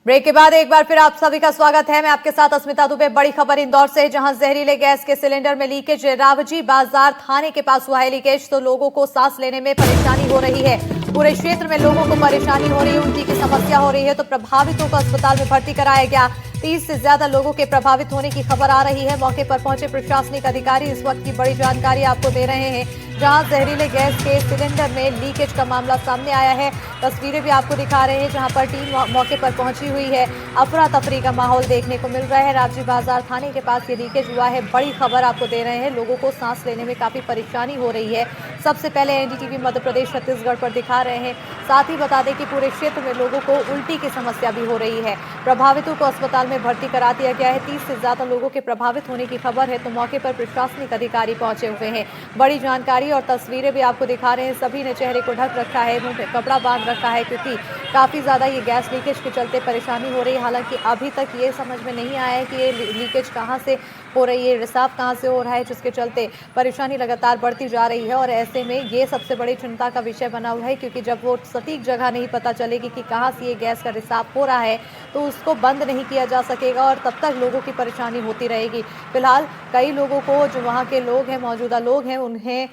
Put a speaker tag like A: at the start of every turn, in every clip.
A: Break के बाद एक बार फिर आप सभी का स्वागत है। मैं आपके साथ अस्मिता दुबे। बड़ी खबर इंदौर से, जहां जहरीले गैस के सिलेंडर में लीकेज। रावजी बाजार थाने के पास हुआ है लीकेज, तो लोगों को सांस लेने में परेशानी हो रही है। पूरे क्षेत्र में लोगों को परेशानी हो रही है, उल्टी की समस्या हो रही है, तो प्रभावितों को अस्पताल में भर्ती कराया गया। 30 से ज्यादा लोगों के प्रभावित होने की खबर आ रही है। मौके पर पहुंचे प्रशासनिक अधिकारी इस वक्त की बड़ी जानकारी आपको दे रहे हैं, जहां जहरीले गैस के सिलेंडर में लीकेज का मामला सामने आया है। तस्वीरें भी आपको दिखा रहे हैं, जहां पर टीम मौके पर पहुंची हुई है। अफरा तफरी का माहौल देखने को मिल रहा है। रावजी बाजार थाने के पास ये लीकेज हुआ है। बड़ी खबर आपको दे रहे हैं, लोगों को सांस लेने में काफी परेशानी हो रही है। सबसे पहले एनडीटीवी मध्य प्रदेश छत्तीसगढ़ पर दिखा रहे हैं। साथ ही बता दें कि पूरे क्षेत्र में लोगों को उल्टी की समस्या भी हो रही है। प्रभावितों को अस्पताल में भर्ती करा दिया गया है। 30 से ज्यादा लोगों के प्रभावित होने की खबर है, तो मौके पर प्रशासनिक अधिकारी पहुंचे हुए हैं। बड़ी जानकारी और तस्वीरें भी आपको दिखा रहे हैं। सभी ने चेहरे को ढक रखा है, मुंह पे कपड़ा बांध रखा है, क्योंकि काफी ज्यादा ये गैस लीकेज के चलते परेशानी हो रही है। हालांकि अभी तक ये समझ में नहीं आया है कि ये लीकेज कहां से हो रही है, रिसाव कहां से हो रहा है, जिसके चलते परेशानी लगातार बढ़ती जा रही है। और ऐसे में ये सबसे बड़ी चिंता का विषय बना हुआ है, क्योंकि जब वो सटीक जगह नहीं पता चलेगी कि कहां से ये गैस का रिसाव हो रहा है, तो उसको बंद नहीं किया जा सकेगा और तब तक लोगों की परेशानी होती रहेगी। फिलहाल कई लोगों को, जो वहाँ के लोग हैं, मौजूदा लोग हैं, उन्हें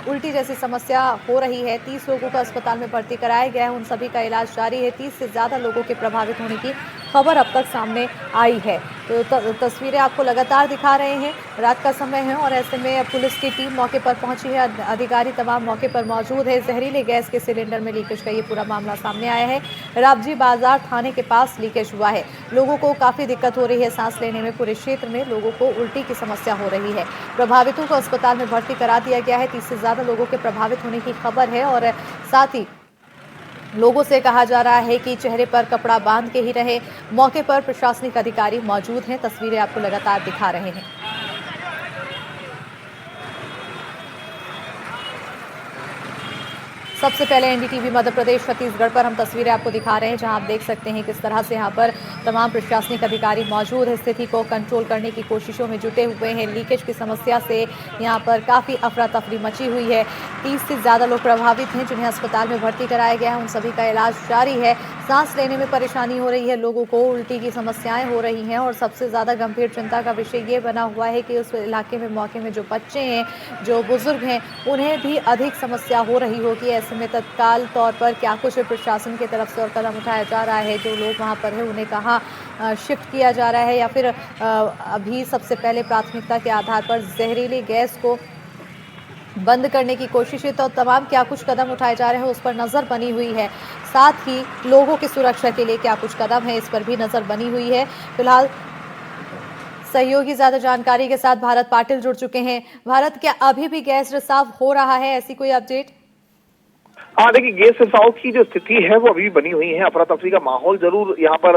A: उल्टी जैसी समस्या हो रही है। 30 लोगों को अस्पताल में भर्ती कराया गया है, उन सभी का इलाज जारी है। 30 से ज़्यादा लोगों के प्रभावित होने की खबर अब तक सामने आई है। तो तस्वीरें आपको लगातार दिखा रहे हैं। रात का समय है और ऐसे में पुलिस की टीम मौके पर पहुंची है, अधिकारी तमाम मौके पर मौजूद है। जहरीले गैस के सिलेंडर में लीकेज का ये पूरा मामला सामने आया है। रावजी बाजार थाने के पास लीकेज हुआ है। लोगों को काफ़ी दिक्कत हो रही है सांस लेने में। पूरे क्षेत्र में लोगों को उल्टी की समस्या हो रही है। प्रभावितों को अस्पताल में भर्ती करा दिया गया है। 30 से ज़्यादा लोगों के प्रभावित होने की खबर है और साथ ही लोगों से कहा जा रहा है कि चेहरे पर कपड़ा बांध के ही रहे। मौके पर प्रशासनिक अधिकारी मौजूद हैं। तस्वीरें आपको लगातार दिखा रहे हैं। सबसे पहले एनडीटीवी मध्य प्रदेश छत्तीसगढ़ पर हम तस्वीरें आपको दिखा रहे हैं, जहां आप देख सकते हैं किस तरह से यहां पर तमाम प्रशासनिक अधिकारी मौजूद है, स्थिति को कंट्रोल करने की कोशिशों में जुटे हुए हैं। लीकेज की समस्या से यहां पर काफ़ी अफरा तफरी मची हुई है। 30 से ज़्यादा लोग प्रभावित हैं, जिन्हें अस्पताल में भर्ती कराया गया है। उन सभी का इलाज जारी है। सांस लेने में परेशानी हो रही है, लोगों को उल्टी की समस्याएं हो रही हैं और सबसे ज़्यादा गंभीर चिंता का विषय ये बना हुआ है कि उस इलाके में मौके में जो बच्चे हैं, जो बुजुर्ग हैं, उन्हें भी अधिक समस्या हो रही होगी। ऐसे में तत्काल तौर पर क्या कुछ प्रशासन की तरफ से और कदम उठाया जा रहा है, जो लोग वहाँ पर हैं उन्हें कहाँ शिफ्ट किया जा रहा है, या फिर अभी सबसे पहले प्राथमिकता के आधार पर जहरीली गैस को बंद करने की कोशिश है, तो तमाम क्या कुछ कदम उठाए जा रहे हैं उस पर नज़र बनी हुई है। साथ ही लोगों की सुरक्षा के लिए क्या कुछ कदम है, इस पर भी नज़र बनी हुई है। फिलहाल सहयोगी ज्यादा जानकारी के साथ भारत पाटिल जुड़ चुके हैं। भारत, क्या अभी भी गैस रिसाव हो रहा है, ऐसी कोई अपडेट?
B: हाँ, देखिए, गैस रिसाव की जो स्थिति है वो अभी बनी हुई है। अफरा तफरी का माहौल जरूर यहाँ पर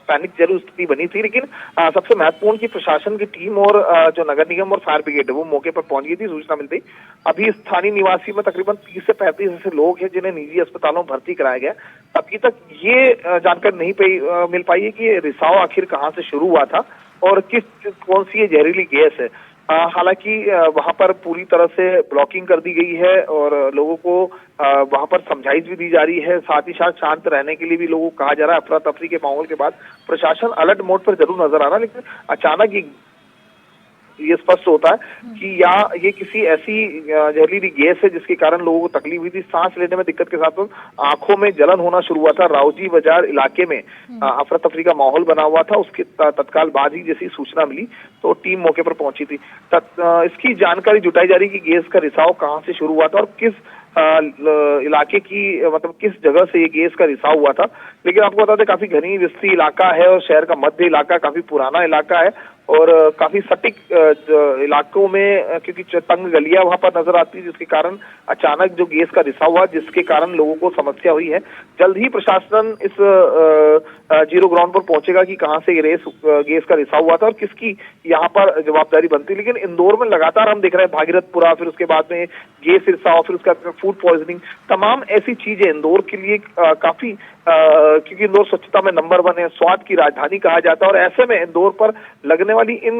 B: पैनिक जरूर स्थिति बनी थी, लेकिन सबसे महत्वपूर्ण की प्रशासन की टीम और जो नगर निगम और फायर ब्रिगेड है वो मौके पर पहुंच गई थी। सूचना मिलती अभी स्थानीय निवासी में तकरीबन 30 से 35 ऐसे लोग हैं जिन्हें निजी अस्पतालों में भर्ती कराया गया। अभी तक ये जानकारी नहीं मिल पाई है कि रिसाव आखिर कहाँ से शुरू हुआ था और कौन सी ये जहरीली गैस है। हालांकि वहां पर पूरी तरह से ब्लॉकिंग कर दी गई है और लोगों को वहां पर समझाइश भी दी जा रही है। साथ ही साथ शांत रहने के लिए भी लोगों को कहा जा रहा है। अफरा तफरी के माहौल के बाद प्रशासन अलर्ट मोड पर जरूर नजर आ रहा है, लेकिन अचानक ये स्पष्ट होता है कि या ये किसी ऐसी जहरीली गैस है जिसके कारण लोगों को तकलीफ हुई थी। सांस लेने में दिक्कत के साथ आंखों में जलन होना शुरू हुआ था। रावजी बाजार इलाके में अफरा तफरी का माहौल बना हुआ था। उसके तत्काल बाद ही जैसी सूचना मिली तो टीम मौके पर पहुंची थी। इसकी जानकारी जुटाई जा रही कि गैस का रिसाव कहाँ से शुरू हुआ था और किस इलाके की, मतलब किस जगह से ये गैस का रिसाव हुआ था। लेकिन आपको बता दें, काफी घनी विस्तृत इलाका है और शहर का मध्य इलाका काफी पुराना इलाका है और काफी सटीक इलाकों में, क्योंकि तंग गलियां वहां पर नजर आती है, जिसके कारण अचानक जो गैस का रिसाव हुआ, जिसके कारण लोगों को समस्या हुई है। जल्द ही प्रशासन इस जीरो ग्राउंड पर पहुंचेगा कि कहां से गैस का रिसाव हुआ था और किसकी यहाँ पर जवाबदारी बनती है। लेकिन इंदौर में लगातार हम देख रहे हैं भागीरथपुरा, फिर उसके बाद में गैस रिसाव, फिर उसके बाद फूड पॉइजनिंग, तमाम ऐसी चीजें इंदौर के लिए काफी क्योंकि इंदौर स्वच्छता में नंबर 1 है, स्वाद की राजधानी कहा जाता है और ऐसे में इंदौर पर लगने वाली इन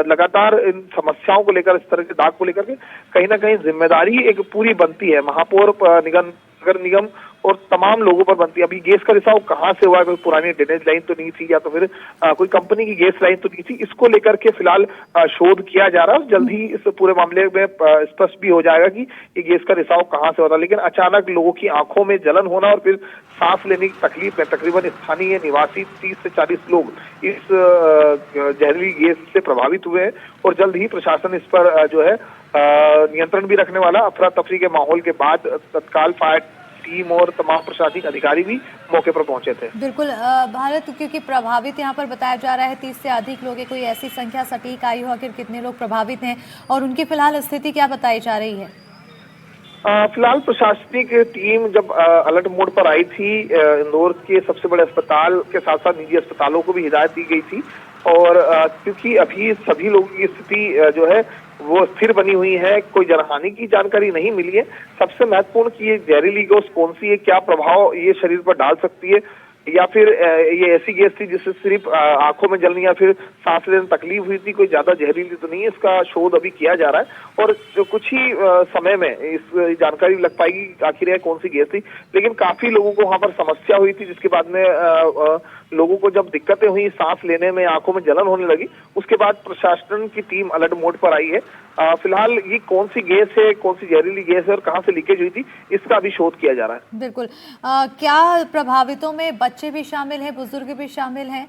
B: लगातार इन समस्याओं को लेकर, इस तरह के दाग को लेकर के कहीं ना कहीं जिम्मेदारी एक पूरी बनती है। महापौर नगर निगम और तमाम लोगों पर बनती है। अभी गैस का रिसाव कहाँ से हुआ, कोई पुरानी ड्रेनेज लाइन तो नहीं थी या तो फिर कोई कंपनी की गैस लाइन तो नहीं थी, इसको लेकर के फिलहाल शोध किया जा रहा है। जल्द ही इस पूरे मामले में स्पष्ट भी हो जाएगा कि ये गैस का रिसाव कहाँ से होता। लेकिन अचानक लोगों की आंखों में जलन होना और फिर सांस लेने की तकलीफ में तकरीबन स्थानीय निवासी 30 से 40 लोग इस जहरीली गैस से प्रभावित हुए हैं और जल्द ही प्रशासन इस पर जो है नियंत्रण भी रखने वाला। अफरा तफरी के माहौल के बाद तत्काल फायर टीम और तमाम प्रशासनिक अधिकारी भी मौके पर पहुंचे थे।
A: बिल्कुल भारत, क्योंकि प्रभावित यहाँ पर बताया जा रहा है 30 से अधिक लोग हैं, कोई ऐसी संख्या सटीक आई हो आखिर कितने लोग प्रभावित हैं और उनकी फिलहाल स्थिति क्या बताई जा रही है?
B: फिलहाल प्रशासनिक टीम जब अलर्ट मोड पर आई थी, इंदौर के सबसे बड़े अस्पताल के साथ साथ निजी अस्पतालों को भी हिदायत दी गई थी और क्योंकि अभी सभी लोगों की स्थिति जो है वो स्थिर बनी हुई है, कोई जनहानि की जानकारी नहीं मिली है। सबसे महत्वपूर्ण कि ये जहरीली गैस कौन सी है, क्या प्रभाव ये शरीर पर डाल सकती है, या फिर ये ऐसी गैस थी जिससे सिर्फ आंखों में जलनी या फिर सांस लेने में तकलीफ हुई थी, कोई ज्यादा जहरीली तो नहीं है। इसका शोध अभी किया जा रहा है और जो कुछ ही समय में इस जानकारी लग पाएगी आखिर यह कौन सी गैस थी। लेकिन काफी लोगों को वहां पर समस्या हुई थी, जिसके बाद में लोगों को जब दिक्कतें हुई, सांस लेने में, आंखों में जलन होने लगी, उसके बाद प्रशासन की टीम अलर्ट मोड पर आई है। फिलहाल ये कौन सी गैस है, कौन सी जहरीली गैस है और कहां से लीकेज हुई थी, इसका अभी शोध किया जा रहा है।
A: बिल्कुल। क्या प्रभावितों में बच्चे भी शामिल हैं, बुजुर्ग भी शामिल हैं?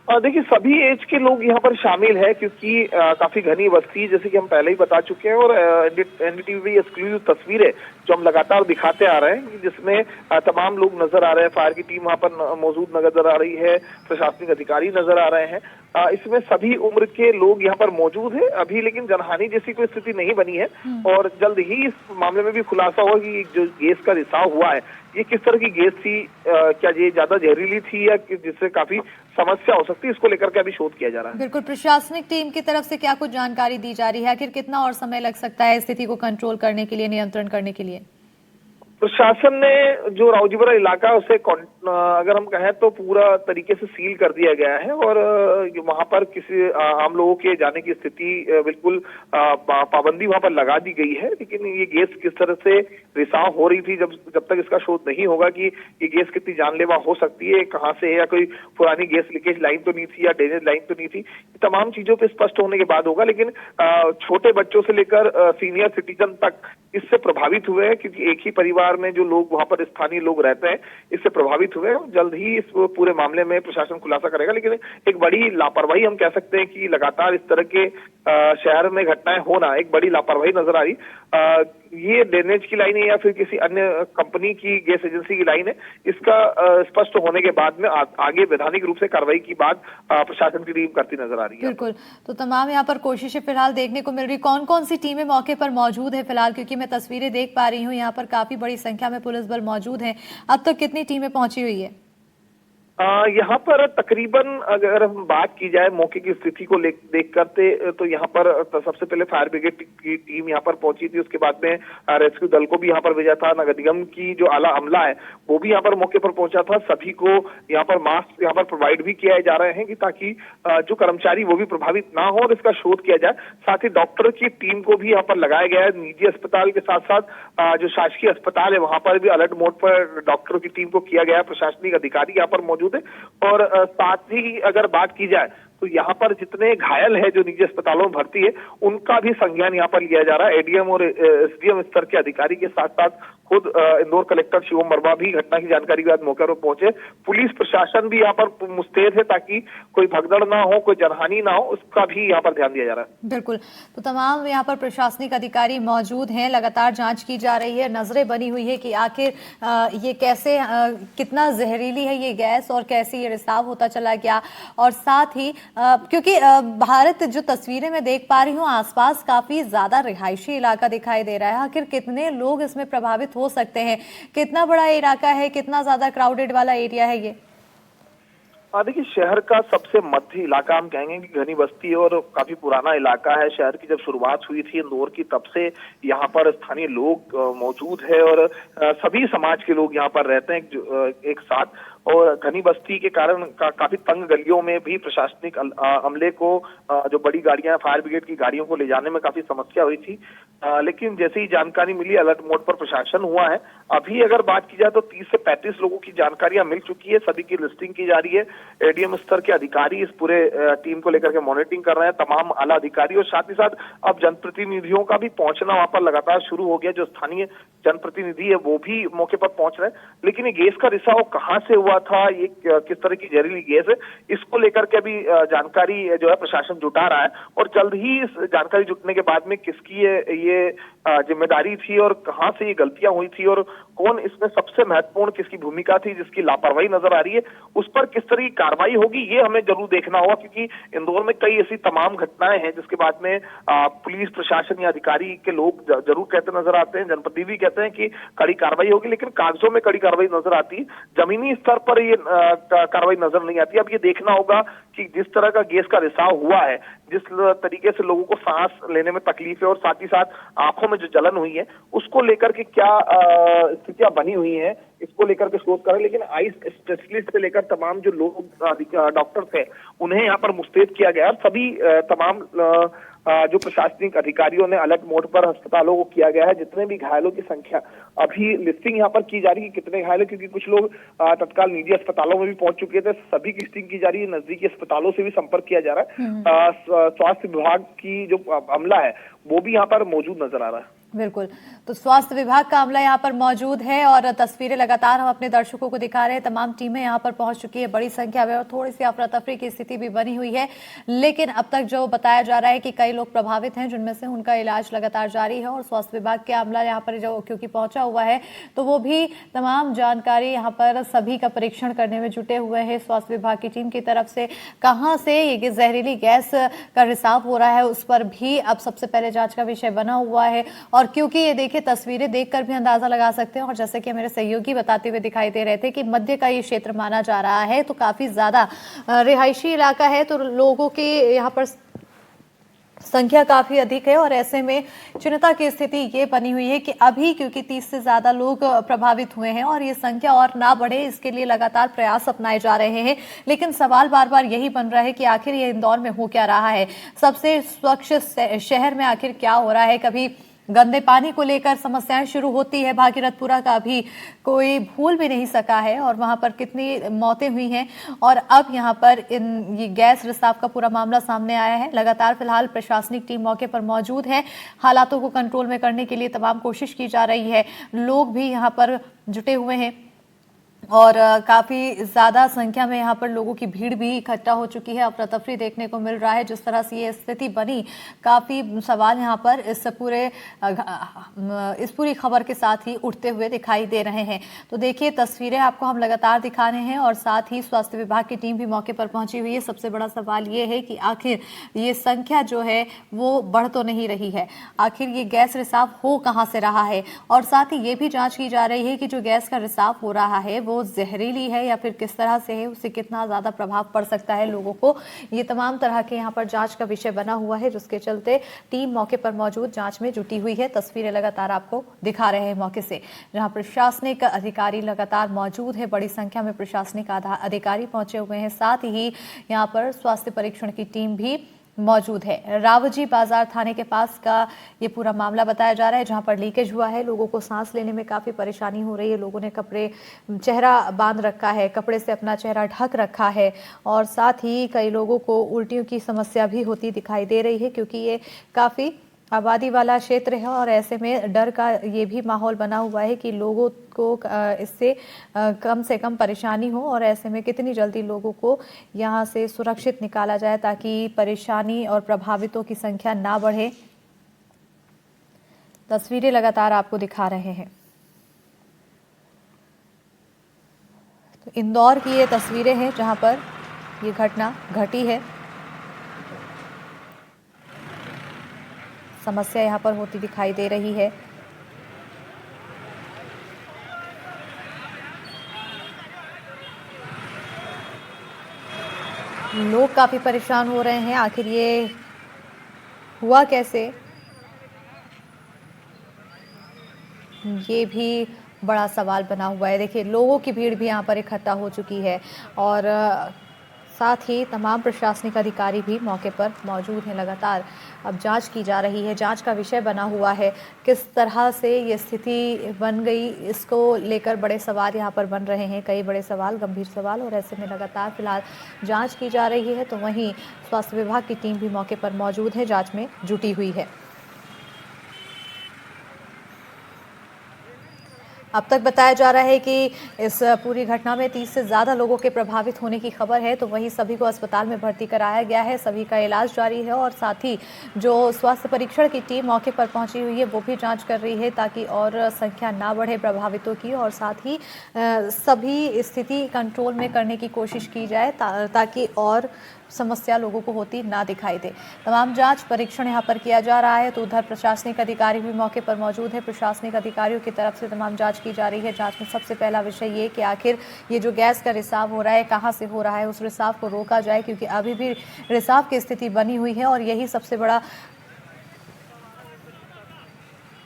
B: देखिए सभी एज के लोग यहाँ पर शामिल है क्योंकि काफी घनी बस्ती, जैसे कि हम पहले ही बता चुके हैं, और एनडीटीवी एक्सक्लूसिव तस्वीरें जो हम लगातार दिखाते आ रहे हैं जिसमें तमाम लोग नजर आ रहे हैं। फायर की टीम वहाँ पर मौजूद नजर आ रही है, प्रशासनिक अधिकारी नजर आ रहे हैं। इसमें सभी उम्र के लोग यहाँ पर मौजूद है अभी, लेकिन जनहानि जैसी कोई स्थिति नहीं बनी है और जल्द ही इस मामले में भी खुलासा होगा कि जो गैस का रिसाव हुआ है ये किस तरह की गैस थी, क्या ये ज्यादा जहरीली थी या जिससे काफी समस्या हो सकती है, इसको लेकर के अभी शोध किया जा रहा है।
A: बिल्कुल। प्रशासनिक टीम की तरफ से क्या कुछ जानकारी दी जा रही है, आखिर कितना और समय लग सकता है स्थिति को कंट्रोल करने के लिए, नियंत्रण करने के लिए?
B: प्रशासन ने जो रावजीपुरा इलाका है उसे अगर हम कहें तो पूरा तरीके से सील कर दिया गया है और वहां पर किसी आम लोगों के जाने की स्थिति बिल्कुल पाबंदी वहां पर लगा दी गई है। लेकिन ये गैस किस तरह से रिसाव हो रही थी, जब तक इसका शोध नहीं होगा कि ये गैस कितनी जानलेवा हो सकती है, कहाँ से है, या कोई पुरानी गैस लीकेज लाइन तो नहीं थी या ड्रेनेज लाइन तो नहीं थी, तमाम चीजों पे स्पष्ट होने के बाद होगा। लेकिन छोटे बच्चों से लेकर सीनियर सिटीजन तक इससे प्रभावित हुए हैं क्योंकि एक ही परिवार में जो लोग वहां पर स्थानीय लोग रहते हैं इससे प्रभावित हुए हैं। जल्द ही इस पूरे मामले में प्रशासन खुलासा करेगा, लेकिन एक बड़ी लापरवाही हम कह सकते हैं कि लगातार इस तरह के शहर में घटनाएं होना एक बड़ी लापरवाही नजर आ रही। ये ड्रेनेज की लाइन है या फिर किसी अन्य कंपनी की गैस एजेंसी की लाइन है, इसका स्पष्ट होने के बाद में आगे वैधानिक रूप से कार्रवाई की बात प्रशासन की टीम करती नजर आ रही है।
A: बिल्कुल। तो तमाम यहाँ पर कोशिशें फिलहाल देखने को मिल रही। कौन कौन सी टीमें मौके पर मौजूद है फिलहाल, क्योंकि मैं तस्वीरें देख पा रही हूँ यहाँ पर काफी बड़ी संख्या में पुलिस बल मौजूद है। अब तक कितनी टीमें पहुंची हुई है?
B: यहाँ पर तकरीबन अगर हम बात की जाए मौके की स्थिति को देख करते तो यहाँ पर सबसे पहले फायर ब्रिगेड की टीम यहाँ पर पहुंची थी, उसके बाद में रेस्क्यू दल को भी यहाँ पर भेजा था। नगर निगम की जो आला अमला है वो भी यहाँ पर मौके पर पहुंचा था। सभी को यहाँ पर मास्क यहाँ पर प्रोवाइड भी किए जा रहे हैं कि ताकि जो कर्मचारी वो भी प्रभावित ना हो और इसका शोध किया जाए। साथ ही डॉक्टर की टीम को भी यहाँ पर लगाया गया है। निजी अस्पताल के साथ साथ जो शासकीय अस्पताल है वहां पर भी अलर्ट मोड पर डॉक्टरों की टीम को किया गया है। प्रशासनिक अधिकारी यहाँ पर मौजूद है और साथ ही अगर बात की जाए तो यहाँ पर जितने घायल है जो निजी अस्पतालों में भर्ती है उनका भी संज्ञान यहाँ पर लिया जा रहा है। एडीएम और एसडीएम स्तर के अधिकारी के साथ साथ खुद इंदौर कलेक्टर शिवम वर्मा भी घटना की जानकारी के बाद मौके पर पहुंचे। पुलिस प्रशासन भी यहाँ पर मुस्तैद है ताकि कोई भगदड़ ना हो, कोई जनहानि ना हो, उसका भी यहाँ पर ध्यान दिया जा रहा है।
A: बिल्कुल। तो तमाम यहाँ पर प्रशासनिक अधिकारी मौजूद हैं, लगातार जांच की जा रही है, नजरें बनी हुई है कि आखिर ये कैसे कितना जहरीली है ये गैस और कैसे ये रिसाव होता चला गया। और साथ ही क्योंकि भारत जो तस्वीरें मैं देख पा रही हूँ आसपास काफी ज्यादा रिहायशी इलाका दिखाई दे रहा है। आखिर कितने लोग इसमें प्रभावित हो सकते हैं, कितना बड़ा इलाका है, कितना ज्यादा क्राउडेड वाला एरिया है ये?
B: देखिए शहर का सबसे मध्य इलाका हम कहेंगे कि घनी बस्ती और काफी पुराना इलाका है। शहर की जब शुरुआत हुई थी इंदौर की तब से यहाँ पर स्थानीय लोग मौजूद है और सभी समाज के लोग यहाँ पर रहते हैं एक साथ। और घनी बस्ती के कारण काफी तंग गलियों में भी प्रशासनिक अमले को जो बड़ी गाड़ियां फायर ब्रिगेड की गाड़ियों को ले जाने में काफी समस्या हुई थी। लेकिन जैसे ही जानकारी मिली अलर्ट मोड पर प्रशासन हुआ है। अभी अगर बात की जाए तो 30 से 35 लोगों की जानकारियां मिल चुकी है, सभी की लिस्टिंग की जा रही है। एडीएम स्तर के अधिकारी इस पूरे टीम को लेकर के मॉनिटरिंग कर रहे हैं, तमाम आला अधिकारी, और साथ ही साथ अब जनप्रतिनिधियों का भी पहुंचना वहां पर लगातार शुरू हो गया। जो स्थानीय जनप्रतिनिधि है वो भी मौके पर पहुंच रहे हैं। लेकिन ये गैस का रिसाव कहां से हुआ था, ये किस तरह की जहरीली गैस है, इसको लेकर के अभी जानकारी जो है प्रशासन जुटा रहा है, और जल्द ही इस जानकारी जुटने के बाद में किसकी ये जिम्मेदारी थी और कहां से ये गलतियां हुई थी और कौन इसमें सबसे महत्वपूर्ण किसकी भूमिका थी जिसकी लापरवाही नजर आ रही है, उस पर किस तरह की कार्रवाई होगी ये हमें जरूर देखना होगा। क्योंकि इंदौर में कई ऐसी तमाम घटनाएं हैं जिसके बाद में पुलिस प्रशासन या अधिकारी के लोग जरूर कहते नजर आते हैं, जनप्रतिनिधि कहते हैं कि कड़ी कार्रवाई होगी, लेकिन कागजों में कड़ी कार्रवाई नजर आती, जमीनी स्तर पर ये कार्रवाई नजर नहीं आती। अब ये देखना होगा कि जिस तरह का गैस का रिसाव हुआ है, जिस तरीके से लोगों को सांस लेने में तकलीफ है और साथ ही साथ आंखों में जो जलन हुई है, उसको लेकर के क्या स्थितियां बनी हुई हैं, इसको लेकर के शोध करें। लेकिन आईज स्पेशलिस्ट से लेकर तमाम जो लोग डॉक्टर्स हैं उन्हें यहाँ पर मुस्तैद किया गया, और सभी तमाम जो प्रशासनिक अधिकारियों ने अलर्ट मोड पर अस्पतालों को किया गया है। जितने भी घायलों की संख्या अभी लिस्टिंग यहाँ पर की जा रही है, कितने घायल है, क्योंकि कुछ लोग तत्काल निजी अस्पतालों में भी पहुंच चुके थे, सभी की लिस्टिंग की जा रही है। नजदीकी अस्पतालों से भी संपर्क किया जा रहा है। स्वास्थ्य विभाग की जो अमला है वो भी यहाँ पर मौजूद नजर आ रहा है।
A: बिल्कुल, तो स्वास्थ्य विभाग का अमला यहाँ पर मौजूद है और तस्वीरें लगातार हम अपने दर्शकों को दिखा रहे हैं। तमाम टीमें यहाँ पर पहुंच चुकी है बड़ी संख्या में और थोड़ी सी अफरा तफरी की स्थिति भी बनी हुई है। लेकिन अब तक जो बताया जा रहा है कि कई लोग प्रभावित हैं, जिनमें से उनका इलाज लगातार जारी है और स्वास्थ्य विभाग के अमला यहाँ पर जो क्योंकि पहुंचा हुआ है तो वो भी तमाम जानकारी यहाँ पर सभी का परीक्षण करने में जुटे हुए हैं। स्वास्थ्य विभाग की टीम की तरफ से कहाँ से ये जहरीली गैस का रिसाव हो रहा है उस पर भी अब सबसे पहले जांच का विषय बना हुआ है। और क्योंकि ये देखिए तस्वीरें देखकर भी अंदाजा लगा सकते हैं, और जैसे कि मेरे सहयोगी बताते हुए दिखाई दे रहे थे कि मध्य का ये क्षेत्र माना जा रहा है, तो काफी ज्यादा रिहायशी इलाका है, तो लोगों की यहाँ पर संख्या काफी अधिक है। और ऐसे में चिंता की स्थिति ये बनी हुई है कि अभी क्योंकि 30 से ज्यादा लोग प्रभावित हुए हैं और ये संख्या और ना बढ़े, इसके लिए लगातार प्रयास अपनाए जा रहे हैं। लेकिन सवाल बार बार यही बन रहा है कि आखिर ये इंदौर में हो क्या रहा है, सबसे स्वच्छ शहर में आखिर क्या हो रहा है। कभी गंदे पानी को लेकर समस्याएं शुरू होती है, भागीरथपुरा का अभी कोई भूल भी नहीं सका है और वहां पर कितनी मौतें हुई हैं, और अब यहां पर ये गैस रिसाव का पूरा मामला सामने आया है। लगातार फिलहाल प्रशासनिक टीम मौके पर मौजूद है, हालातों को कंट्रोल में करने के लिए तमाम कोशिश की जा रही है। लोग भी यहां पर जुटे हुए हैं और काफी ज्यादा संख्या में यहाँ पर लोगों की भीड़ भी इकट्ठा हो चुकी है। अफरा तफरी देखने को मिल रहा है। जिस तरह से ये स्थिति बनी, काफी सवाल यहाँ पर इस पूरी खबर के साथ ही उठते हुए दिखाई दे रहे हैं। तो देखिए तस्वीरें आपको हम लगातार दिखा रहे हैं और साथ ही स्वास्थ्य विभाग की टीम भी मौके पर पहुंची हुई है। सबसे बड़ा सवाल ये है कि आखिर ये संख्या जो है वो बढ़ तो नहीं रही है, आखिर ये गैस रिसाव हो कहाँ से रहा है, और साथ ही ये भी जांच की जा रही है कि जो गैस का रिसाव हो रहा है वो जहरीली है या फिर किस तरह से है, उससे कितना ज्यादा प्रभाव पड़ सकता है लोगों को। ये तमाम तरह के यहाँ पर जांच का विषय बना हुआ है, जिसके चलते टीम मौके पर मौजूद जांच में जुटी हुई है। तस्वीरें लगातार आपको दिखा रहे हैं मौके से, जहां प्रशासनिक अधिकारी लगातार मौजूद है। बड़ी संख्या में प्रशासनिक अधिकारी पहुंचे हुए हैं, साथ ही यहाँ पर स्वास्थ्य परीक्षण की टीम भी मौजूद है। रावजी बाजार थाने के पास का ये पूरा मामला बताया जा रहा है, जहां पर लीकेज हुआ है। लोगों को सांस लेने में काफी परेशानी हो रही है। लोगों ने चेहरा बांध रखा है, कपड़े से अपना चेहरा ढक रखा है, और साथ ही कई लोगों को उल्टियों की समस्या भी होती दिखाई दे रही है, क्योंकि ये काफी आबादी वाला क्षेत्र है और ऐसे में डर का ये भी माहौल बना हुआ है कि लोगों को इससे कम से कम परेशानी हो, और ऐसे में कितनी जल्दी लोगों को यहाँ से सुरक्षित निकाला जाए ताकि परेशानी और प्रभावितों की संख्या ना बढ़े। तस्वीरें लगातार आपको दिखा रहे हैं। तो इंदौर की ये तस्वीरें हैं जहां पर ये घटना घटी है। समस्या यहाँ पर होती दिखाई दे रही है। लोग काफी परेशान हो रहे हैं, आखिर ये हुआ कैसे, ये भी बड़ा सवाल बना हुआ है। देखिए लोगों की भीड़ भी यहाँ पर इकट्ठा हो चुकी है और साथ ही तमाम प्रशासनिक अधिकारी भी मौके पर मौजूद हैं। लगातार अब जांच की जा रही है, जांच का विषय बना हुआ है। किस तरह से ये स्थिति बन गई, इसको लेकर बड़े सवाल यहाँ पर बन रहे हैं, कई बड़े सवाल, गंभीर सवाल, और ऐसे में लगातार फिलहाल जांच की जा रही है। तो वहीं स्वास्थ्य विभाग की टीम भी मौके पर मौजूद है, जांच में जुटी हुई है। अब तक बताया जा रहा है कि इस पूरी घटना में 30 से ज़्यादा लोगों के प्रभावित होने की खबर है। तो वहीं सभी को अस्पताल में भर्ती कराया गया है, सभी का इलाज जारी है और साथ ही जो स्वास्थ्य परीक्षण की टीम मौके पर पहुंची हुई है वो भी जांच कर रही है ताकि और संख्या ना बढ़े प्रभावितों की, और साथ ही सभी स्थिति कंट्रोल में करने की कोशिश की जाए ताकि और समस्या लोगों को होती ना दिखाई दे। तमाम जांच परीक्षण यहां पर किया जा रहा है। तो उधर प्रशासनिक अधिकारी भी मौके पर मौजूद है, प्रशासनिक अधिकारियों की तरफ से तमाम जांच की जा रही है। जांच में सबसे पहला विषय ये कि आखिर ये जो गैस का रिसाव हो रहा है कहां से हो रहा है, उस रिसाव को रोका जाए, क्योंकि अभी भी रिसाव की स्थिति बनी हुई है और यही सबसे बड़ा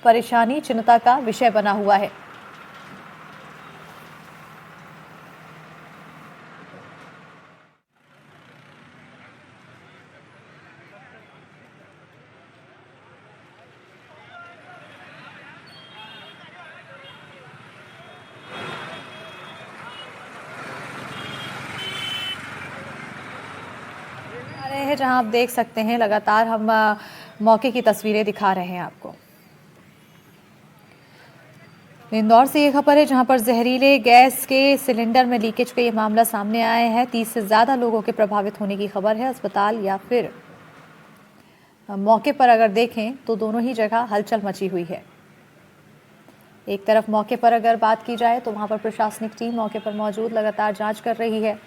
A: परेशानी, चिंता का विषय बना हुआ है। रहे हैं जहां आप देख सकते हैं लगातार हम मौके की तस्वीरें दिखा रहे हैं आपको। इंदौर से ये खबर है जहां पर जहरीले गैस के सिलेंडर में लीकेज का ये मामला सामने आया है। 30 से ज्यादा लोगों के प्रभावित होने की खबर है। अस्पताल या फिर मौके पर अगर देखें तो दोनों ही जगह हलचल मची हुई है। एक तरफ मौके पर अगर बात की जाए तो वहां पर प्रशासनिक टीम मौके पर मौजूद लगातार जांच कर रही है।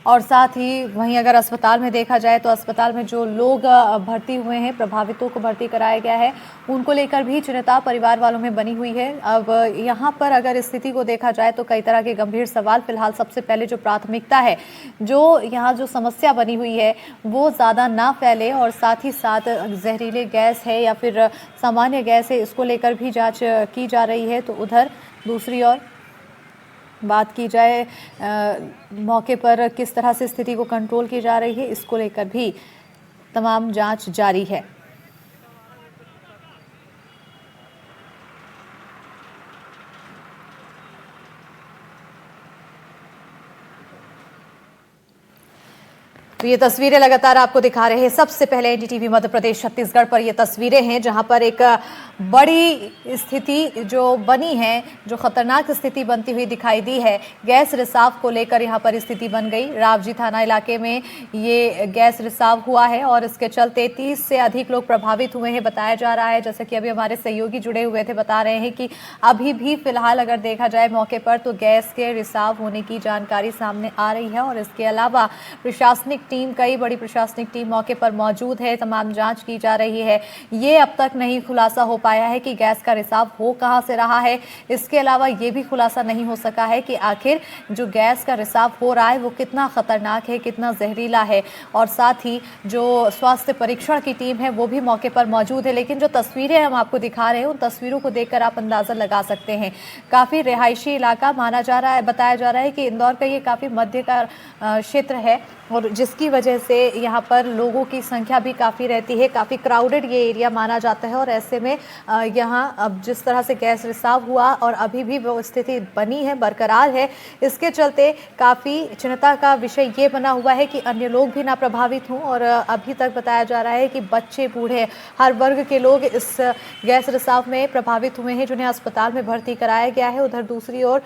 A: और साथ ही वहीं अगर अस्पताल में देखा जाए तो अस्पताल में जो लोग भर्ती हुए हैं, प्रभावितों को भर्ती कराया गया है, उनको लेकर भी चिंता परिवार वालों में बनी हुई है। अब यहाँ पर अगर स्थिति को देखा जाए तो कई तरह के गंभीर सवाल। फिलहाल सबसे पहले जो प्राथमिकता है, जो यहाँ जो समस्या बनी हुई है वो ज़्यादा ना फैले, और साथ ही साथ जहरीले गैस है या फिर सामान्य गैस है, इसको लेकर भी जाँच की जा रही है। तो उधर दूसरी ओर बात की जाए मौके पर किस तरह से स्थिति को कंट्रोल की जा रही है, इसको लेकर भी तमाम जांच जारी है। तो ये तस्वीरें लगातार आपको दिखा रहे हैं। सबसे पहले एनडीटीवी मध्य प्रदेश छत्तीसगढ़ पर ये तस्वीरें हैं जहां पर एक बड़ी स्थिति जो बनी है, जो खतरनाक स्थिति बनती हुई दिखाई दी है। गैस रिसाव को लेकर यहां पर स्थिति बन गई। रावजी थाना इलाके में ये गैस रिसाव हुआ है और इसके चलते 30 से अधिक लोग प्रभावित हुए हैं बताया जा रहा है। जैसे कि अभी हमारे सहयोगी जुड़े हुए थे, बता रहे हैं कि अभी भी फिलहाल अगर देखा जाए मौके पर तो गैस के रिसाव होने की जानकारी सामने आ रही है। और इसके अलावा प्रशासनिक टीम, कई बड़ी प्रशासनिक टीम मौके पर मौजूद है, तमाम जांच की जा रही है। ये अब तक नहीं खुलासा हो पाया है कि गैस का रिसाव हो कहां से रहा है। इसके अलावा ये भी खुलासा नहीं हो सका है कि आखिर जो गैस का रिसाव हो रहा है वो कितना खतरनाक है, कितना जहरीला है। और साथ ही जो स्वास्थ्य परीक्षण की टीम है वो भी मौके पर मौजूद है। लेकिन जो तस्वीरें हम आपको दिखा रहे हैं उन तस्वीरों को देखकर आप अंदाजा लगा सकते हैं, काफी रिहायशी इलाका माना जा रहा है। बताया जा रहा है कि इंदौर का ये काफी मध्य का क्षेत्र है और जिसकी वजह से यहाँ पर लोगों की संख्या भी काफ़ी रहती है, काफ़ी क्राउडेड ये एरिया माना जाता है। और ऐसे में यहाँ अब जिस तरह से गैस रिसाव हुआ और अभी भी वो स्थिति बनी है, बरकरार है, इसके चलते काफ़ी चिंता का विषय ये बना हुआ है कि अन्य लोग भी ना प्रभावित हों। और अभी तक बताया जा रहा है कि बच्चे, बूढ़े, हर वर्ग के लोग इस गैस रिसाव में प्रभावित हुए हैं, जिन्हें अस्पताल में भर्ती कराया गया है। उधर दूसरी ओर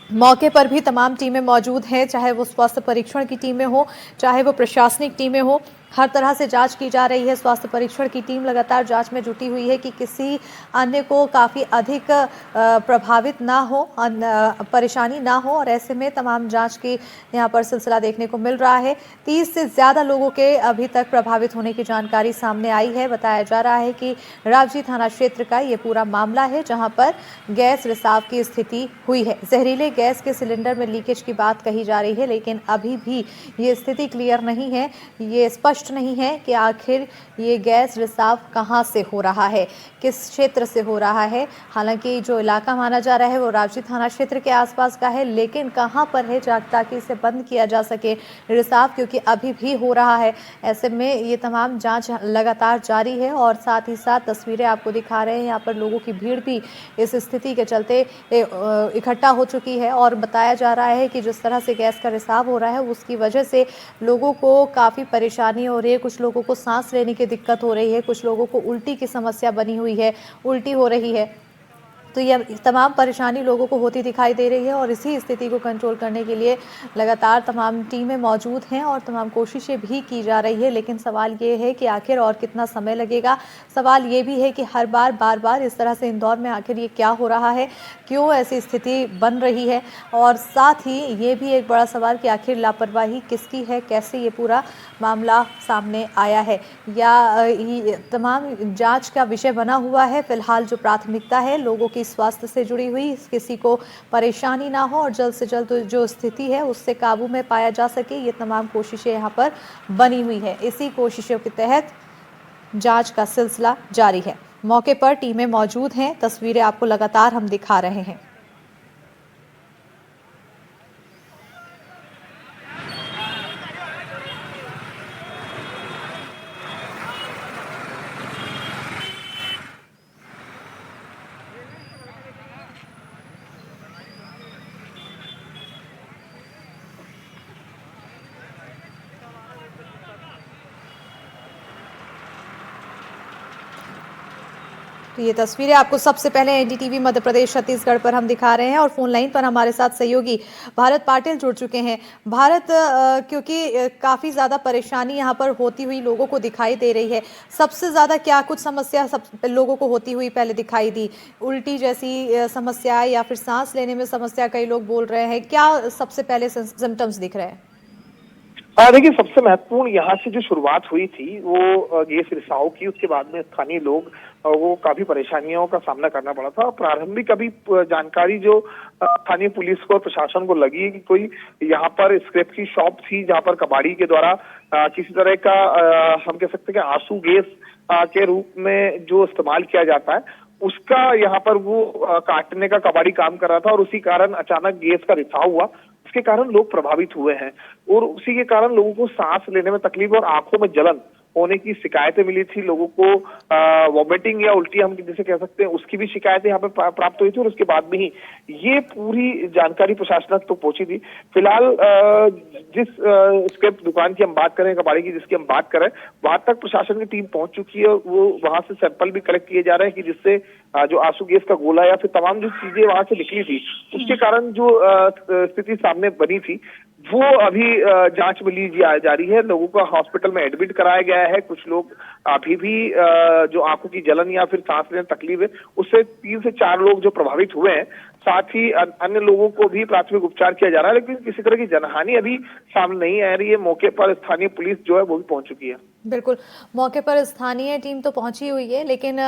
A: मौके पर भी तमाम टीमें मौजूद हैं, चाहे वो स्वास्थ्य परीक्षण की टीमें हो, चाहे वो प्रशासनिक टीमें हो, हर तरह से जांच की जा रही है। स्वास्थ्य परीक्षण की टीम लगातार जांच में जुटी हुई है कि किसी अन्य को काफ़ी अधिक प्रभावित ना हो, परेशानी ना हो। और ऐसे में तमाम जांच की यहां पर सिलसिला देखने को मिल रहा है। 30 से ज़्यादा लोगों के अभी तक प्रभावित होने की जानकारी सामने आई है। बताया जा रहा है कि रावजी थाना क्षेत्र का ये पूरा मामला है जहाँ पर गैस रिसाव की स्थिति हुई है। जहरीले गैस के सिलेंडर में लीकेज की बात कही जा रही है, लेकिन अभी भी ये स्थिति क्लियर नहीं है। ये स्पष्ट स्पष्ट नहीं है कि आखिर ये गैस रिसाव कहां से हो रहा है, किस क्षेत्र से हो रहा है। हालांकि जो इलाका माना जा रहा है वो रावजी थाना क्षेत्र के आसपास का है, लेकिन कहां पर है ताकि इसे बंद किया जा सके रिसाव, क्योंकि अभी भी हो रहा है। ऐसे में ये तमाम जांच लगातार जारी है और साथ ही साथ तस्वीरें आपको दिखा रहे हैं। यहाँ पर लोगों की भीड़ भी इस स्थिति के चलते इकट्ठा हो चुकी है और बताया जा रहा है कि जिस तरह से गैस का रिसाव हो रहा है उसकी वजह से लोगों को काफ़ी परेशानी हो रही है। कुछ लोगों को सांस लेने की दिक्कत हो रही है, कुछ लोगों को उल्टी की समस्या बनी हुई है, उल्टी हो रही है। तो यह तमाम परेशानी लोगों को होती दिखाई दे रही है और इसी स्थिति को कंट्रोल करने के लिए लगातार तमाम टीमें मौजूद हैं और तमाम कोशिशें भी की जा रही है। लेकिन सवाल ये है कि आखिर और कितना समय लगेगा। सवाल ये भी है कि हर बार बार इस तरह से इंदौर में आखिर ये क्या हो रहा है, क्यों ऐसी स्थिति बन रही है। और साथ ही ये भी एक बड़ा सवाल कि आखिर लापरवाही किसकी है, कैसे ये पूरा मामला सामने आया है, या ये तमाम जांच का विषय बना हुआ है। फिलहाल जो प्राथमिकता है लोगों की स्वास्थ्य से जुड़ी हुई, किसी को परेशानी ना हो और जल्द से जल्द जो स्थिति है उससे काबू में पाया जा सके, ये तमाम कोशिशें यहाँ पर बनी हुई है। इसी कोशिशों के तहत जांच का सिलसिला जारी है। मौके पर टीमें मौजूद हैं, तस्वीरें आपको लगातार हम दिखा रहे हैं। तो ये तस्वीरें आपको सबसे पहले एनडीटीवी मध्य प्रदेश छत्तीसगढ़ पर हम दिखा रहे हैं और फोन लाइन पर हमारे साथ सहयोगी भारत पाटिल जुड़ चुके हैं। भारत, क्योंकि काफ़ी ज़्यादा परेशानी यहाँ पर होती हुई लोगों को दिखाई दे रही है, सबसे ज़्यादा क्या कुछ समस्या सब लोगों को होती हुई पहले दिखाई दी? उल्टी जैसी समस्या या फिर सांस लेने में समस्या कई लोग बोल रहे हैं, क्या सबसे पहले सिम्टम्स दिख रहे हैं?
B: देखिए, सबसे महत्वपूर्ण यहाँ से जो शुरुआत हुई थी वो गैस रिसाव की। उसके बाद में स्थानीय लोग वो काफी परेशानियों का सामना करना पड़ा था। प्रारंभिक अभी जानकारी जो स्थानीय पुलिस को और प्रशासन को लगी कि कोई यहाँ पर स्क्रैप की शॉप थी जहाँ पर कबाड़ी के द्वारा किसी तरह का हम कह सकते हैं कि आंसू गैस के रूप में जो इस्तेमाल किया जाता है उसका यहाँ पर वो काटने का कबाड़ी काम कर रहा था और उसी कारण अचानक गैस का रिसाव हुआ। उसके कारण लोग प्रभावित हुए हैं और उसी के कारण लोगों को सांस लेने में तकलीफ और आंखों में जलन होने की शिकायतें मिली थी। लोगों को वॉमिटिंग या उल्टी हम जिसे कह सकते हैं उसकी भी शिकायतें यहाँ पे प्राप्त हुई थी और उसके बाद में ही ये पूरी जानकारी प्रशासन तक तो पहुंची थी। फिलहाल जिस स्क्रैप दुकान की हम बात करें, कबाड़ी की जिसकी हम बात करें, वहां तक प्रशासन की टीम पहुंच चुकी है। वो वहां से सैंपल भी कलेक्ट किए जा रहे हैं कि जिससे जो आंसू गैस का गोला या फिर तमाम जो चीजें वहां से निकली थी उसके कारण जो स्थिति सामने बनी थी वो अभी जांच में ली जा रही है। लोगों को हॉस्पिटल में एडमिट कराया गया है। कुछ लोग अभी भी जो आंखों की जलन या फिर सांस लेने में तकलीफ है उससे 3 से 4 लोग जो प्रभावित हुए हैं, साथ ही अन्य लोगों को भी प्राथमिक उपचार किया जा रहा है, लेकिन किसी तरह की जनहानि अभी सामने नहीं आ रही है। मौके पर स्थानीय पुलिस जो है वो भी पहुंच चुकी है।
A: बिल्कुल, मौके पर स्थानीय टीम तो पहुंची हुई है, लेकिन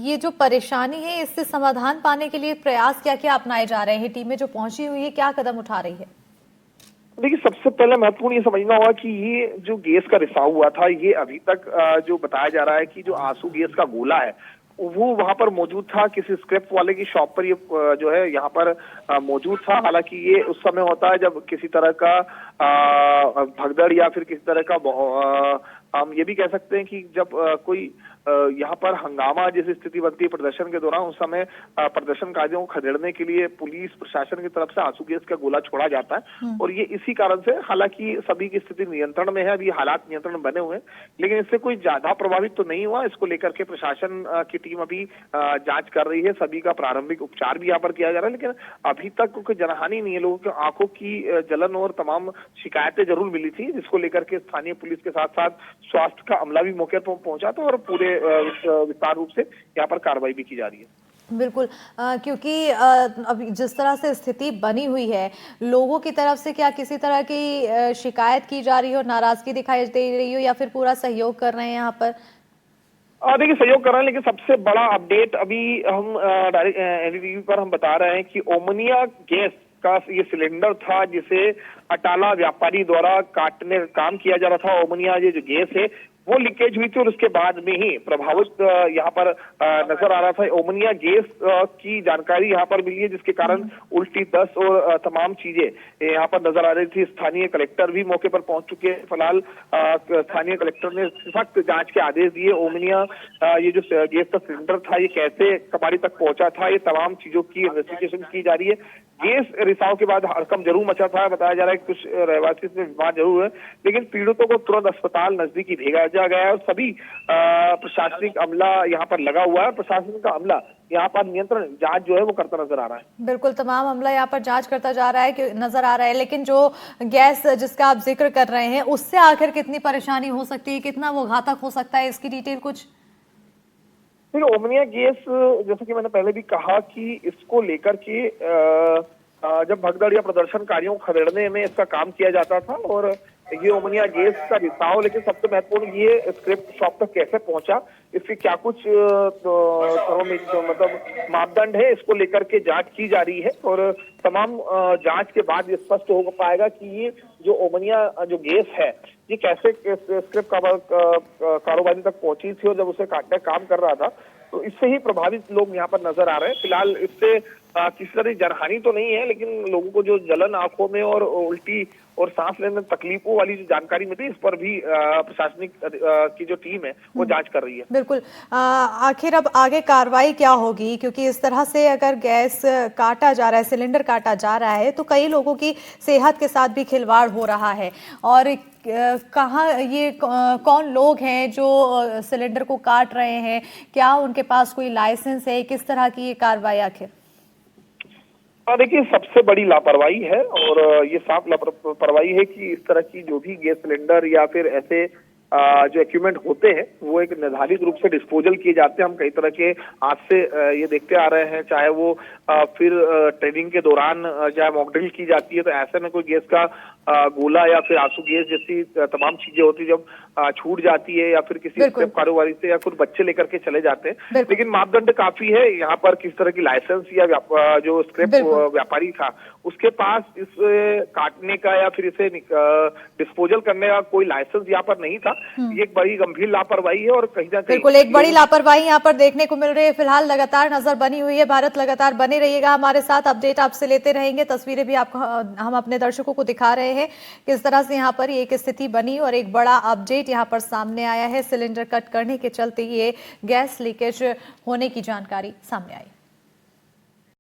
A: ये जो परेशानी है इससे समाधान पाने के लिए प्रयास क्या क्या अपनाए जा रहे हैं? टीमें जो पहुंची हुई है क्या कदम उठा रही है?
B: देखिए, सबसे पहले महत्वपूर्ण ये समझना होगा कि ये जो गैस का रिसाव हुआ था ये अभी तक जो बताया जा रहा है कि जो आंसू गैस का गोला है वो वहां पर मौजूद था। किसी स्क्रैप वाले की शॉप पर ये जो है यहाँ पर मौजूद था। हालांकि ये उस समय होता है जब किसी तरह का भगदड़ या फिर किसी तरह का हम ये भी कह सकते हैं कि जब कोई यहाँ पर हंगामा जैसी स्थिति बनती है प्रदर्शन के दौरान, उस समय प्रदर्शनकारियों को खदेड़ने के लिए पुलिस प्रशासन की तरफ से आंसू गैस का गोला छोड़ा जाता है और ये इसी कारण से, हालांकि सभी की स्थिति नियंत्रण में है, अभी हालात नियंत्रण में बने हुए हैं, लेकिन इससे कोई ज्यादा प्रभावित तो नहीं हुआ। इसको लेकर के प्रशासन की टीम अभी जांच कर रही है। सभी का प्रारंभिक उपचार भी यहाँ पर किया जा रहा है, लेकिन अभी तक कोई जनहानि नहीं है। लोगों की आंखों की जलन और तमाम शिकायतें जरूर मिली थी, जिसको लेकर के स्थानीय पुलिस के साथ साथ स्वास्थ्य का अमला भी मौके पर पहुंचा था और पूरे विस्तार रूप से यहाँ पर कार्रवाई भी की जा रही है।
A: बिल्कुल, क्योंकि अभी जिस तरह से स्थिति बनी हुई है, लोगों की तरफ से क्या किसी तरह की शिकायत की जा रही हो, नाराजगी दिखाई दे रही हो, या फिर पूरा सहयोग कर रहे हैं यहाँ पर?
B: देखिए, सहयोग कर रहे हैं, लेकिन सबसे बड़ा अपडेट अभी हम डायरेक्ट एनडीटीवी पर हम बता रहे हैं कि ओमोनिया गैस का ये सिलेंडर था जिसे अटाला व्यापारी द्वारा काटने काम किया जा रहा था। अमोनिया ये जो गैस है वो लीकेज हुई थी और उसके बाद में ही प्रभावित यहाँ पर नजर आ रहा था। अमोनिया गैस की जानकारी यहाँ पर मिली है, जिसके कारण उल्टी दस्त और तमाम चीजें यहाँ पर नजर आ रही थी। स्थानीय कलेक्टर भी मौके पर पहुंच चुके हैं। फिलहाल स्थानीय कलेक्टर ने सख्त जांच के आदेश दिए। अमोनिया ये जो गैस का सिलेंडर था ये कैसे कबाड़ी तक पहुंचा था, ये तमाम चीजों की इन्वेस्टिगेशन की जा रही है। गैस रिसाव के बाद हड़कंप जरूर मचा था। बताया जा रहा है कि कुछ रहवासी इसमें बीमार जरूर हुए, लेकिन पीड़ितों को तुरंत अस्पताल नजदीकी भेजा गया है और सभी प्रशासनिक अमला यहाँ पर लगा हुआ है। प्रशासन का अमला यहाँ पर नियंत्रण जांच जो है वो करता नजर आ रहा है।
A: बिल्कुल, तमाम अमला यहाँ पर जांच करता जा रहा है कि नजर आ रहा है, लेकिन जो गैस जिसका आप जिक्र कर रहे हैं उससे आखिर कितनी परेशानी हो सकती है, कितना वो घातक हो सकता है, इसकी डिटेल कुछ?
B: देखिए, अमोनिया गैस जैसे कि मैंने पहले भी कहा कि इसको लेकर के जब भगदड़ या प्रदर्शनकारियों को खदेड़ने में इसका काम किया जाता था और ये अमोनिया गैस का रिसाव, लेकिन सबसे महत्वपूर्ण ये स्क्रैप शॉप तक कैसे पहुंचा, इसके क्या कुछ मतलब मापदंड है, इसको लेकर के जांच की जा रही है और तमाम जांच के बाद ये स्पष्ट हो पाएगा कि ये जो अमोनिया जो गैस है ये कैसे स्क्रैप कारोबारी तक पहुंची थी और जब उसे काटने का काम कर रहा था तो इससे ही प्रभावित लोग यहाँ पर नजर आ रहे हैं। फिलहाल इससे किसी तरह जनहानि तो नहीं है, लेकिन लोगों को जो जलन आंखों में और उल्टी और सांस लेने में तकलीफों वाली जो जानकारी मिली, इस पर भी प्रशासनिक की जो टीम है वो जांच कर रही है।
A: बिल्कुल, आखिर अब आगे कार्रवाई क्या होगी, क्योंकि इस तरह से अगर गैस काटा जा रहा है, सिलेंडर काटा जा रहा है तो कई लोगों की सेहत के साथ भी खिलवाड़ हो रहा है। और कहाँ ये कौन लोग हैं जो सिलेंडर को काट रहे हैं, क्या उनके पास कोई लाइसेंस है, किस तरह की ये कार्रवाई आखिर?
B: देखिए, सबसे बड़ी लापरवाही है और ये साफ लापरवाही है कि इस तरह की जो भी गैस सिलेंडर या फिर ऐसे जो इक्विपमेंट होते हैं वो एक निर्धारित रूप से डिस्पोजल किए जाते हैं। हम कई तरह के आज से ये देखते आ रहे हैं, चाहे वो फिर ट्रेनिंग के दौरान चाहे मॉकड्रिल की जाती है तो ऐसे में कोई गैस का गोला या फिर आंसू गैस जैसी तमाम चीजें होती है, जब छूट जाती है या फिर किसी स्क्रैप कारोबारी से या कुछ बच्चे लेकर के चले जाते हैं। लेकिन मापदंड काफी है यहाँ पर, किस तरह की लाइसेंस या जो स्क्रैप व्यापारी था उसके पास इस काटने का या फिर इसे डिस्पोजल करने का कोई लाइसेंस यहाँ पर नहीं था। ये एक बड़ी गंभीर लापरवाही है और कहीं ना कहीं
A: बिल्कुल एक बड़ी लापरवाही यहाँ पर देखने को मिल रही है। फिलहाल लगातार नजर बनी हुई है, भारत लगातार बने रहिएगा हमारे साथ, अपडेट आपसे लेते रहेंगे। तस्वीरें भी आपको हम अपने दर्शकों को दिखा रहे हैं किस तरह से यहाँ पर एक स्थिति बनी और एक बड़ा अपडेट यहाँ पर सामने आया है। सिलेंडर कट करने के चलते ये गैस लीकेज होने की जानकारी सामने आई।